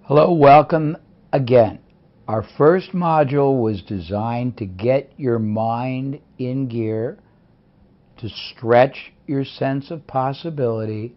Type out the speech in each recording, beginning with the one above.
Hello, welcome again. Our first module was designed to get your mind in gear, to stretch your sense of possibility,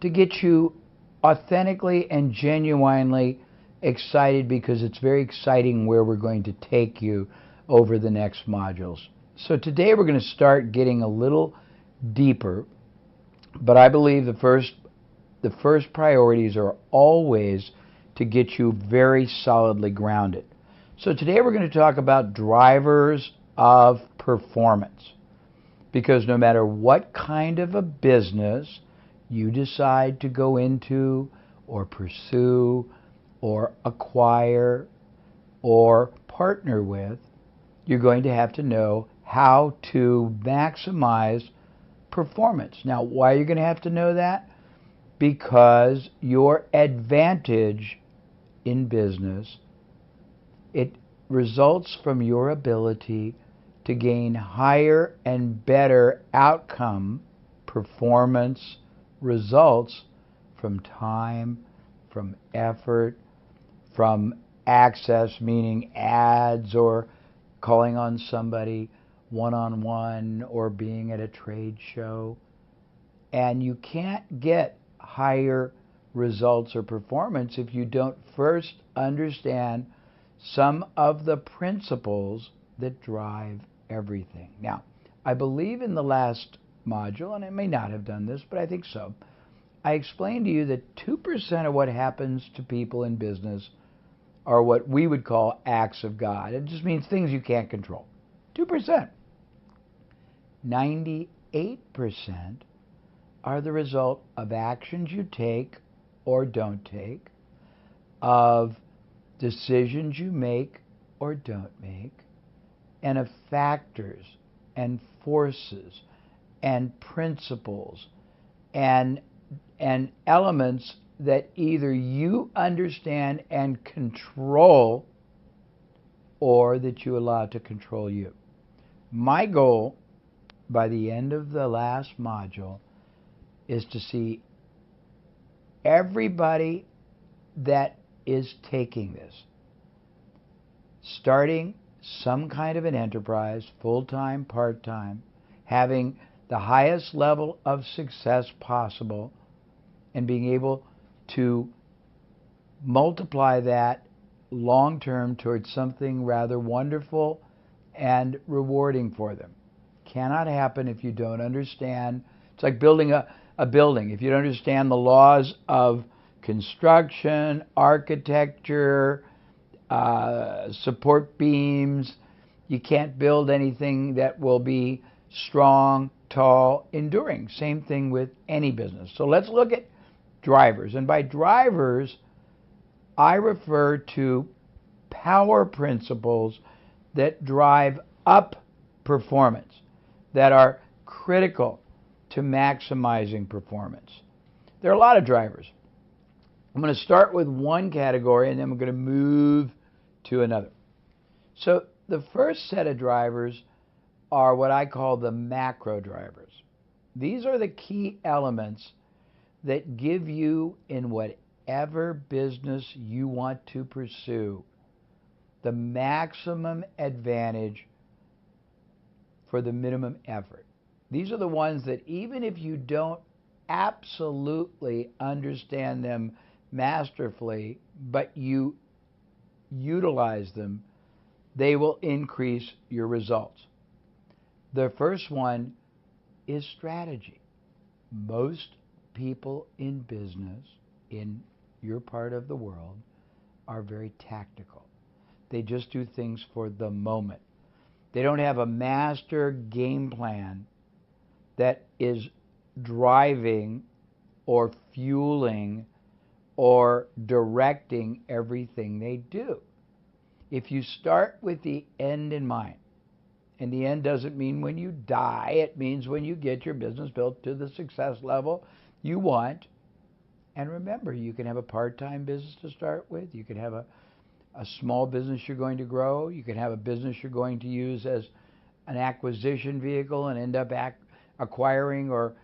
to get you authentically and genuinely excited, because it's very exciting where we're going to take you over the next modules. So today we're going to start getting a little deeper, but I believe the first priorities are always to get you very solidly grounded. So today we're going to talk about drivers of performance, because no matter what kind of a business you decide to go into or pursue or acquire or partner with, you're going to have to know how to maximize performance. Now, why are you going to have to know that? Because your advantage in business, it results from your ability to gain higher and better outcome, performance, results from time, from effort, from access, meaning ads or calling on somebody one-on-one or being at a trade show. And you can't get higher results or performance if you don't first understand some of the principles that drive everything. Now, I believe in the last module, and I may not have done this, but I think so, I explained to you that 2% of what happens to people in business are what we would call acts of God. It just means things you can't control. 2%. 98% are the result of actions you take or don't take, of decisions you make or don't make, and of factors and forces and principles and elements that either you understand and control or that you allow to control you. My goal by the end of the last module is to see everybody that is taking this, starting some kind of an enterprise, full-time, part-time, having the highest level of success possible, and being able to multiply that long-term towards something rather wonderful and rewarding for them. Cannot happen if you don't understand. It's like building a building. If you don't understand the laws of construction, architecture, support beams, you can't build anything that will be strong, tall, enduring. Same thing with any business. So let's look at drivers. And by drivers, I refer to power principles that drive up performance, that are critical to maximizing performance. There are a lot of drivers. I'm going to start with one category and then we're going to move to another. So the first set of drivers are what I call the macro drivers. These are the key elements that give you, in whatever business you want to pursue, the maximum advantage for the minimum effort. These are the ones that even if you don't absolutely understand them masterfully, but you utilize them, they will increase your results. The first one is strategy. Most people in business in your part of the world are very tactical. They just do things for the moment. They don't have a master game plan that is driving or fueling or directing everything they do. If you start with the end in mind, and the end doesn't mean when you die, it means when you get your business built to the success level you want. And remember, you can have a part-time business to start with. You can have a small business you're going to grow. You can have a business you're going to use as an acquisition vehicle and end up acquiring or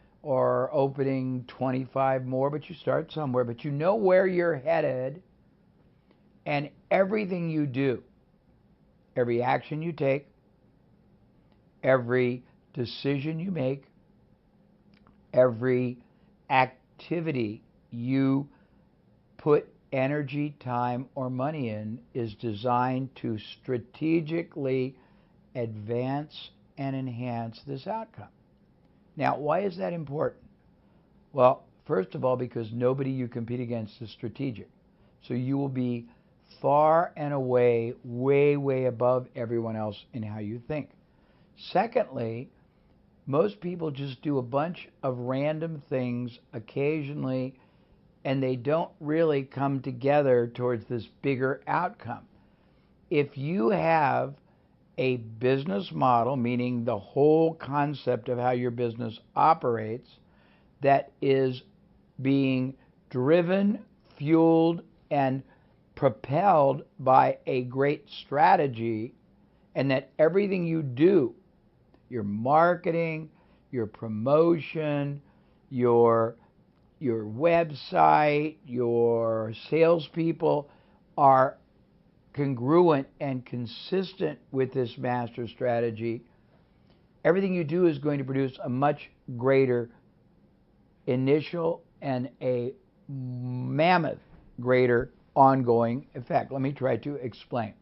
opening 25 more, but you start somewhere. But you know where you're headed, And everything you do, every action you take, every decision you make, every activity you put energy, time, or money in is designed to strategically advance and enhance this outcome. Now, why is that important? Well, first of all, because nobody you compete against is strategic. So you will be far and away, way above everyone else in how you think. Secondly, most people just do a bunch of random things occasionally, and they don't really come together towards this bigger outcome. If you have a business model, meaning the whole concept of how your business operates, that is being driven, fueled, and propelled by a great strategy, and that everything you do, your marketing, your promotion, your website, your salespeople are congruent and consistent with this master strategy, everything you do is going to produce a much greater initial and a mammoth greater ongoing effect. Let me try to explain.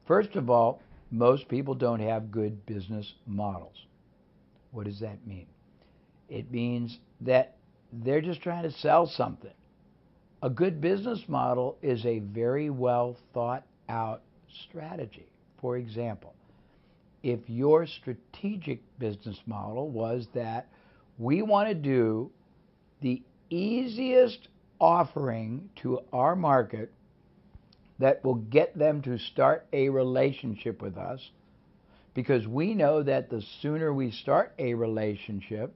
First of all, most people don't have good business models. What does that mean? It means that they're just trying to sell something. A good business model is a very well thought out strategy. For example, if your strategic business model was that we want to do the easiest offering to our market that will get them to start a relationship with us, because we know that the sooner we start a relationship,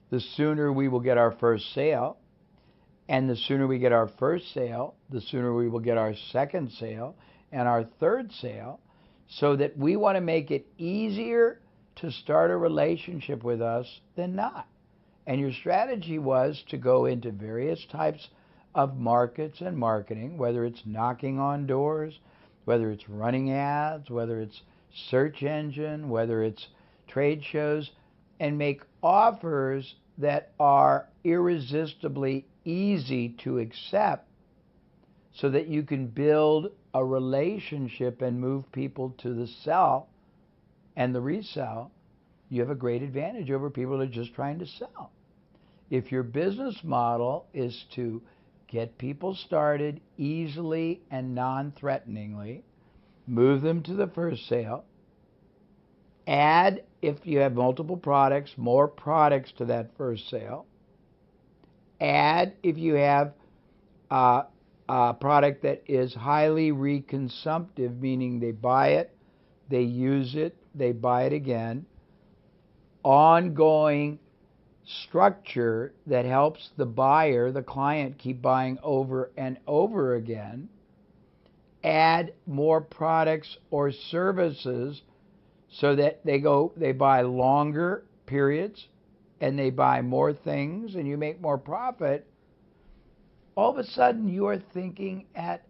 the sooner we will get our first sale, and the sooner we get our first sale, the sooner we will get our second sale and our third sale, so that we want to make it easier to start a relationship with us than not. And your strategy was to go into various types of markets and marketing, whether it's knocking on doors, whether it's running ads, whether it's search engine, whether it's trade shows, and make offers that are irresistibly easy to accept so that you can build a relationship and move people to the sell and the resell. You have a great advantage over people that are just trying to sell. If your business model is to get people started easily and non-threateningly, move them to the first sale, add, if you have multiple products, more products to that first sale, add, if you have a product that is highly reconsumptive, meaning they buy it, they use it, they buy it again, ongoing structure that helps the buyer, the client, keep buying over and over again, add more products or services so that they buy longer periods and they buy more things and you make more profit. All of a sudden you are thinking at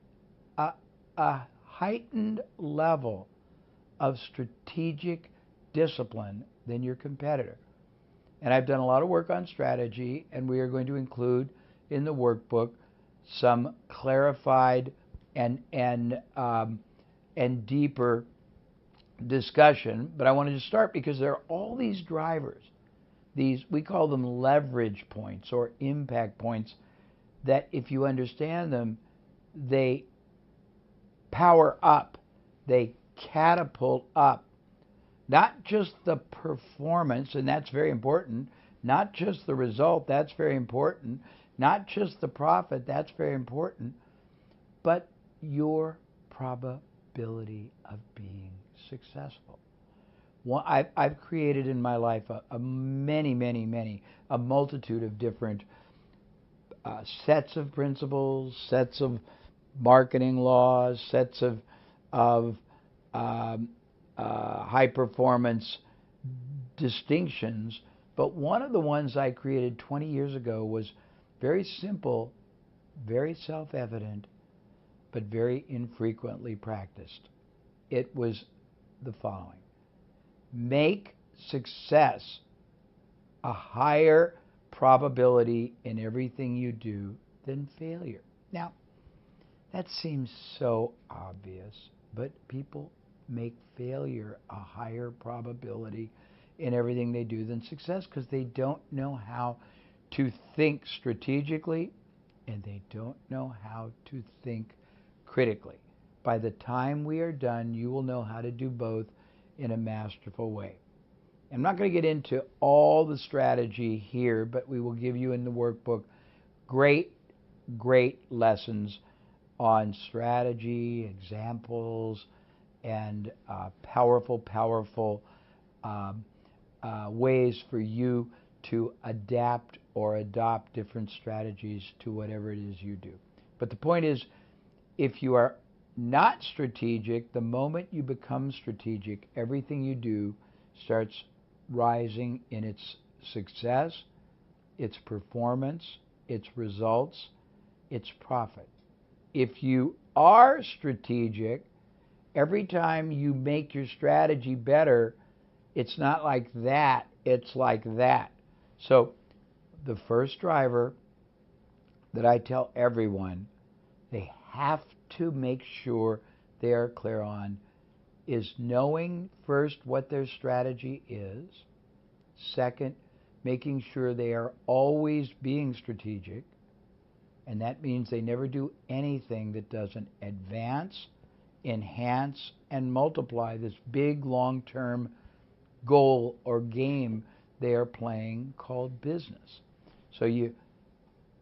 a heightened level of strategic discipline than your competitor. And I've done a lot of work on strategy, and we are going to include in the workbook some clarified and deeper discussion. But I wanted to start because there are all these drivers, these, we call them leverage points or impact points, that if you understand them, they power up, they catapult up not just the performance, and that's very important, not just the result, that's very important, not just the profit, that's very important, but your probability of being successful. I've created in my life a multitude of different sets of principles, sets of marketing laws, sets of high performance distinctions. But one of the ones I created 20 years ago was very simple, very self-evident. but very infrequently practiced. It was the following: make success a higher probability in everything you do than failure. Now, that seems so obvious, but people make failure a higher probability in everything they do than success because they don't know how to think strategically and they don't know how to think critically. By the time we are done, you will know how to do both in a masterful way. I'm not going to get into all the strategy here, but we will give you in the workbook great lessons on strategy, examples, and powerful ways for you to adapt or adopt different strategies to whatever it is you do. But the point is, if you are not strategic, the moment you become strategic, everything you do starts rising in its success, its performance, its results, its profit. If you are strategic, every time you make your strategy better, it's not like that, it's like that. So the first driver that I tell everyone they have to make sure they are clear on is knowing first what their strategy is. Second, making sure they are always being strategic. And that means they never do anything that doesn't advance, enhance, and multiply this big long-term goal or game they are playing called business. So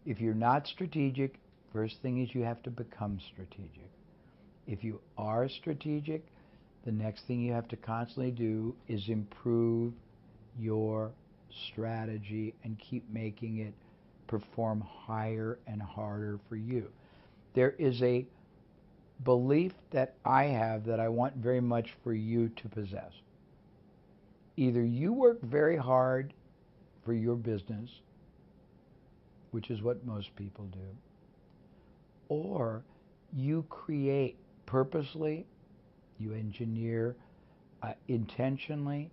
if you're not strategic, first thing is you have to become strategic. If you are strategic, the next thing you have to constantly do is improve your strategy and keep making it perform higher and harder for you. There is a belief that I have that I want very much for you to possess. Either you work very hard for your business, which is what most people do, or you create purposely, you engineer intentionally,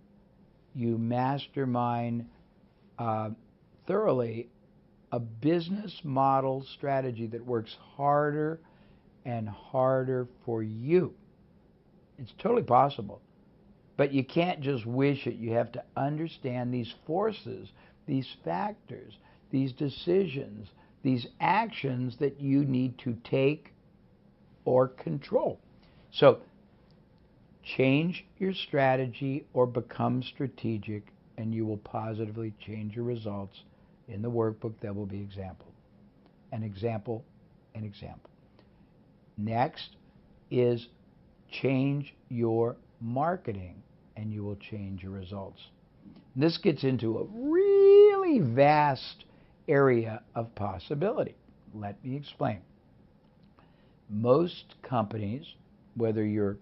you mastermind thoroughly a business model strategy that works harder and harder for you. It's totally possible. But you can't just wish it. You have to understand these forces, these factors, these decisions, these actions that you need to take or control. So change your strategy or become strategic, and you will positively change your results. In the workbook, there will be example, an example, an example. Next is change your marketing, and you will change your results. This gets into a really vast area of possibility. Let me explain. Most companies, whether you're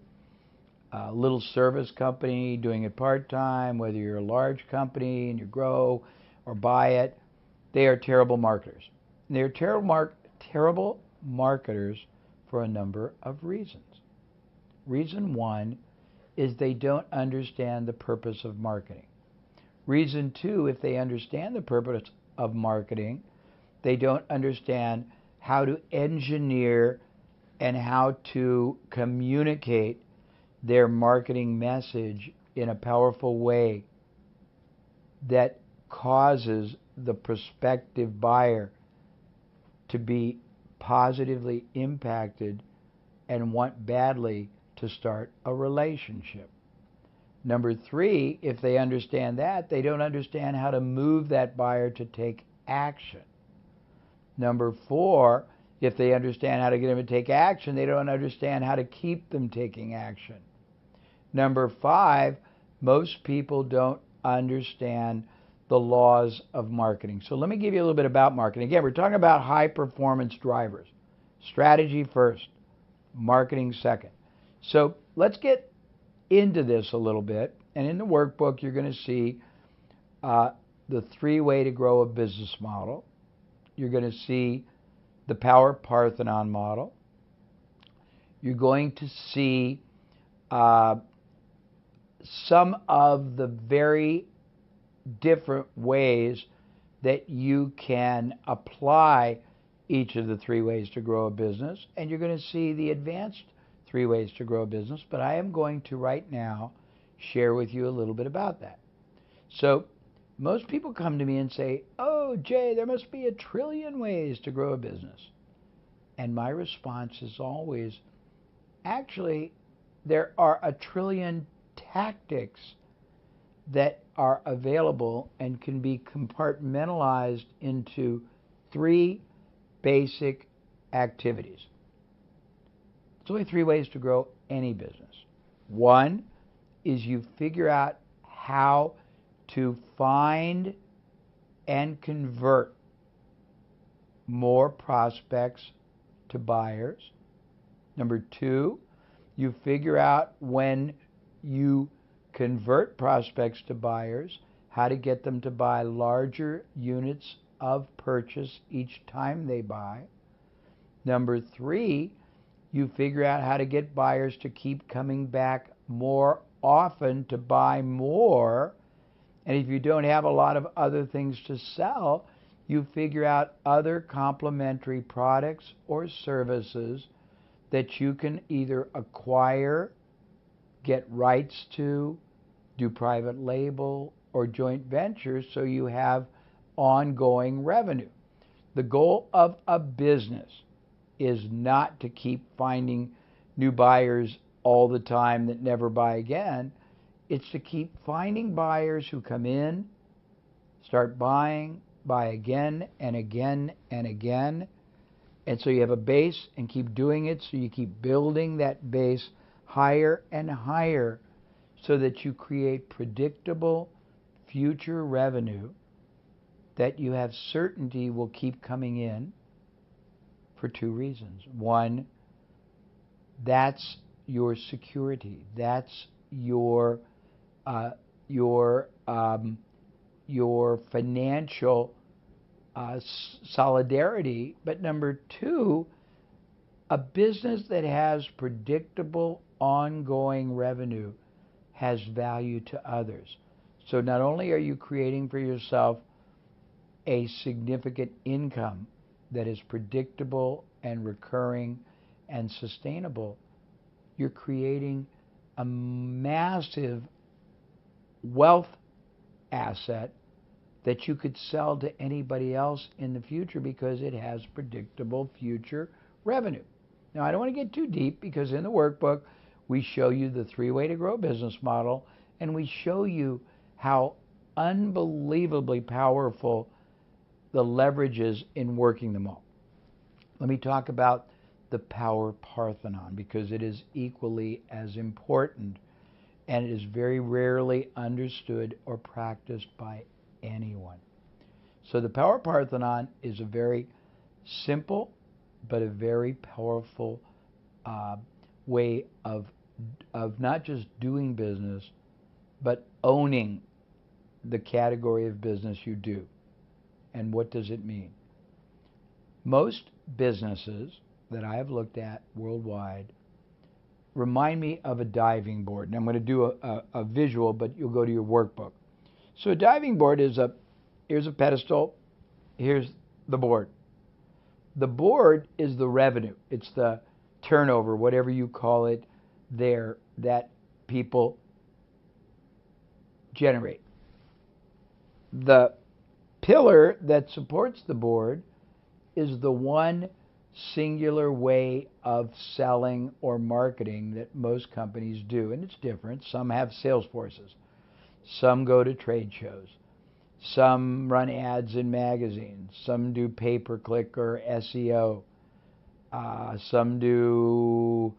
a little service company doing it part-time, whether you're a large company and you grow or buy it, they are terrible marketers. And they're terrible marketers for a number of reasons. Reason one is they don't understand the purpose of marketing. Reason two, if they understand the purpose of marketing, they don't understand how to engineer and how to communicate their marketing message in a powerful way that causes the prospective buyer to be positively impacted and want badly to start a relationship. Number three, if they understand that, they don't understand how to move that buyer to take action. Number four, if they understand how to get them to take action, they don't understand how to keep them taking action. Number five, most people don't understand the laws of marketing. So let me give you a little bit about marketing. Again, we're talking about high performance drivers. Strategy first, marketing second. So let's get into this a little bit. And in the workbook, you're going to see the 3-way to grow a business model. You're going to see the Power Parthenon model. you're going to see some of the very different ways that you can apply each of the 3 ways to grow a business, and you're going to see the advanced 3 ways to grow a business, but I am going to right now share with you a little bit about that. So most people come to me and say, oh, Jay, there must be 1 trillion ways to grow a business. And my response is always, actually, there are 1 trillion tactics that are available and can be compartmentalized into 3 basic activities. There's only 3 ways to grow any business. 1 is you figure out how to find and convert more prospects to buyers. Number 2, you figure out when you convert prospects to buyers, how to get them to buy larger units of purchase each time they buy. Number 3, you figure out how to get buyers to keep coming back more often to buy more. And if you don't have a lot of other things to sell, you figure out other complementary products or services that you can either acquire, get rights to, do private label, or joint ventures so you have ongoing revenue. The goal of a business is not to keep finding new buyers all the time that never buy again. It's to keep finding buyers who come in, start buying, buy again and again and again. And so you have a base and keep doing it, so you keep building that base higher and higher so that you create predictable future revenue that you have certainty will keep coming in for 2 reasons. 1, that's your security. That's your financial solidarity. But number 2, a business that has predictable ongoing revenue has value to others. So not only are you creating for yourself a significant income that is predictable and recurring and sustainable, you're creating a massive wealth asset that you could sell to anybody else in the future because it has predictable future revenue. Now, I don't want to get too deep because in the workbook, we show you the 3-way to grow business model, and we show you how unbelievably powerful the leverage is in working them all. Let me talk about the power Parthenon because it is equally as important, and it is very rarely understood or practiced by anyone. So the power Parthenon is a very simple but a very powerful way of not just doing business, but owning the category of business you do. And what does it mean? Most businesses that I have looked at worldwide remind me of a diving board. And I'm going to do a visual, but you'll go to your workbook. So a diving board is here's a pedestal, here's the board. The board is the revenue. It's the turnover, whatever you call it there, that people generate. The pillar that supports the board is the one singular way of selling or marketing that most companies do, and it's different. Some have sales forces. Some go to trade shows. Some run ads in magazines. Some do pay-per-click or SEO. Some do,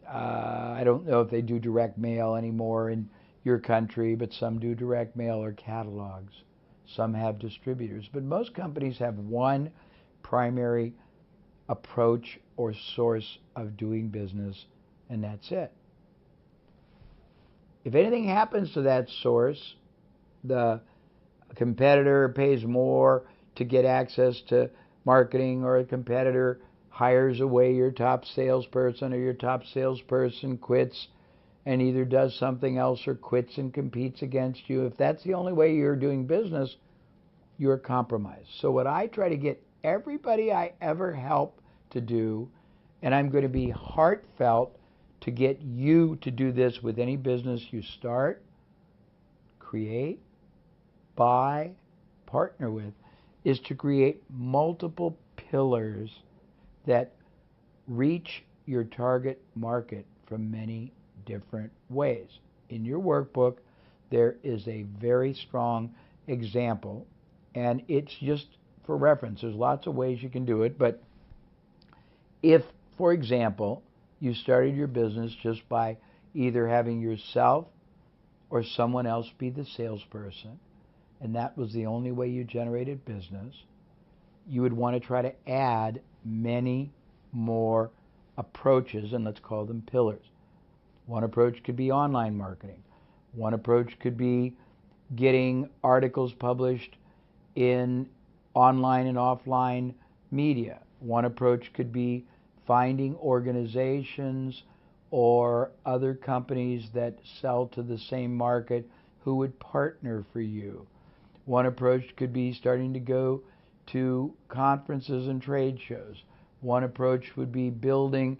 I don't know if they do direct mail anymore in your country, but some do direct mail or catalogs. Some have distributors. But most companies have one primary approach or source of doing business, and that's it. If anything happens to that source, the competitor pays more to get access to marketing, or a competitor hires away your top salesperson, or your top salesperson quits and either does something else or quits and competes against you, if that's the only way you're doing business, you're compromised. So what I try to get everybody I ever help to do, and I'm going to be heartfelt to get you to do this with any business you start, create, buy, partner with, is to create multiple pillars that reach your target market from many different ways. In your workbook, there is a very strong example, and it's just for reference. There's lots of ways you can do it, but if, for example, you started your business just by either having yourself or someone else be the salesperson, and that was the only way you generated business, you would want to try to add many more approaches, and let's call them pillars. One approach could be online marketing. One approach could be getting articles published in online and offline media. One approach could be finding organizations or other companies that sell to the same market who would partner for you. One approach could be starting to go to conferences and trade shows. One approach would be building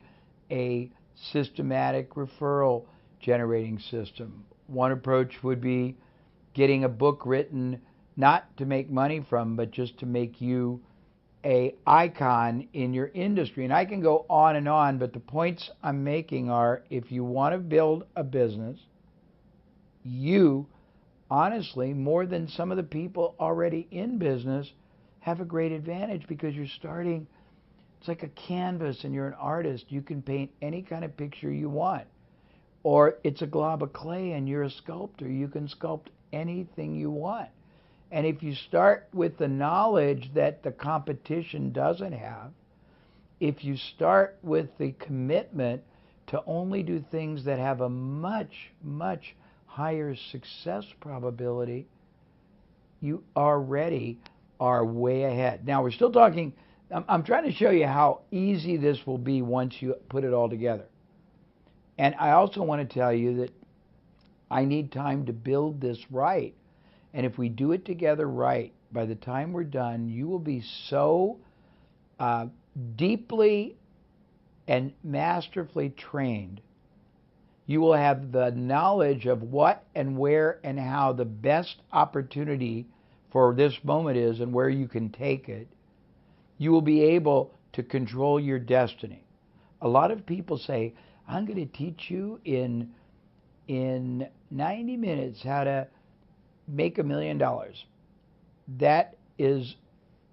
a systematic referral generating system. One approach would be getting a book written not to make money from, but just to make you an icon in your industry. And I can go on, but the points I'm making are, if you want to build a business, you, honestly, more than some of the people already in business, have a great advantage because you're starting. It's like a canvas and you're an artist. You can paint any kind of picture you want. Or it's a glob of clay and you're a sculptor. You can sculpt anything you want. And if you start with the knowledge that the competition doesn't have, if you start with the commitment to only do things that have a much, much higher success probability, you already are way ahead. Now, we're still talking, I'm trying to show you how easy this will be once you put it all together. And I also want to tell you that I need time to build this right. And if we do it together right, by the time we're done, you will be so deeply and masterfully trained. You will have the knowledge of what and where and how the best opportunity for this moment is and where you can take it. You will be able to control your destiny. A lot of people say, I'm going to teach you in 90 minutes how to make $1 million. That is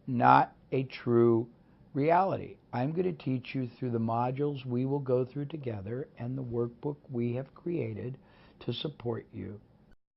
not a true reality. I'm going to teach you through the modules we will go through together and the workbook we have created to support you.